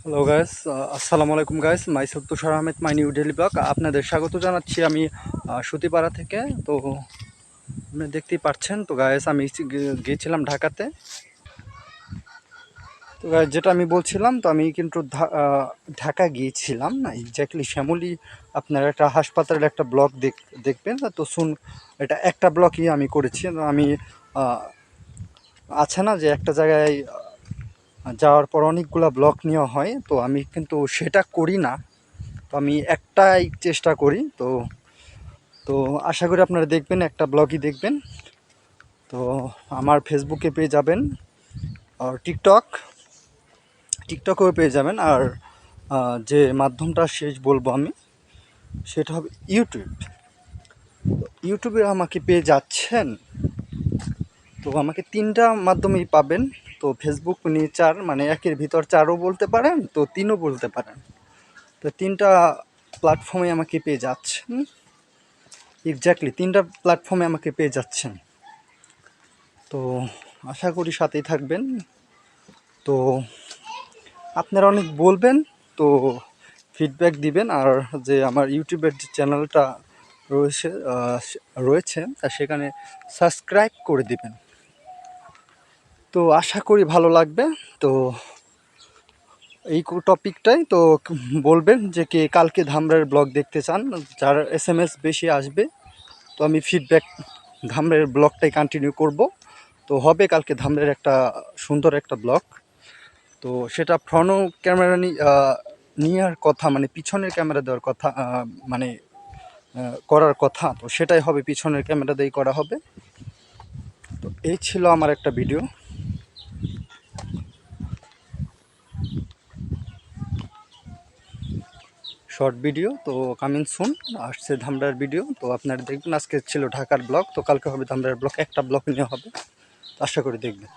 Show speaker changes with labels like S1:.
S1: Hello guys, আসসালামু আলাইকুম guys. Myself Tushar Ahmed, my new daily blog. আপনাদের স্বাগত জানাচ্ছি আমি সুতিপাড়া থেকে। তো আপনি দেখতেই পাচ্ছেন তো গাইস, আমি গিয়েছিলাম ঢাকাতে। তো গাইস, যেটা আমি বলছিলাম, তো আমি কিন্তু ঢাকা গিয়েছিলাম না, এক্স্যাক্টলি শ্যামলী। আপনার একটা হাসপাতালের একটা ব্লগ দেখবেন তো এটা একটা ব্লগই আমি করেছি। আমি আছে না যে একটা জায়গায় যাওয়ার পর অনেকগুলা ব্লগ নেওয়া হয়, তো আমি কিন্তু সেটা করি না। তো আমি একটাই চেষ্টা করি। তো তো আশা করি আপনারা দেখবেন, একটা ব্লগই দেখবেন। তো আমার ফেসবুকে পেয়ে যাবেন, আর টিকটকেও পেয়ে যাবেন। আর যে মাধ্যমটা শেষ বলবো আমি, সেটা হবে ইউটিউবে আমাকে পেয়ে যাচ্ছেন। তো আমাকে তিনটা মাধ্যমেই পাবেন। তো ফেসবুক নিয়ে চার, মানে একের ভিতর চারও বলতে পারেন, তো তিনও বলতে পারেন। তো তিনটা প্ল্যাটফর্মে আমাকে পেয়ে যাচ্ছেন, এক্স্যাক্টলি তিনটা প্ল্যাটফর্মে আমাকে পেয়ে যাচ্ছেন। তো আশা করি সাথেই থাকবেন। তো আপনারা অনেক বলবেন, তো ফিডব্যাক দিবেন। আর যে আমার ইউটিউবের যে চ্যানেলটা রয়েছে তা সেখানে সাবস্ক্রাইব করে দিবেন। তো আশা করি ভালো লাগবে। তো এই টপিকটাই তো বলবেন যে কে কালকে ধামরার ব্লগ দেখতে চান। যার SMS বেশি আসবে, তো আমি ফিডব্যাক ধামরার ব্লগটাই কন্টিনিউ করব। তো হবে কালকে ধামরার একটা সুন্দর একটা ব্লগ। তো সেটা ফ্রন্ট ক্যামেরা নেওয়ার কথা, মানে পিছনের ক্যামেরা দেওয়ার কথা, মানে করার কথা। তো সেটাই হবে, পিছনের ক্যামেরা দিয়েই করা হবে। তো এই ছিল আমার একটা ভিডিও, শর্ট ভিডিও। তো কামিং সুন আসছে ধামরার ভিডিও। তো আপনারা দেখবেন। আজকে ছিল ঢাকার ব্লগ, তো কালকে হবে ধামরার ব্লগ। একটা ব্লগ নিয়ে হবে, আশা করি দেখবেন।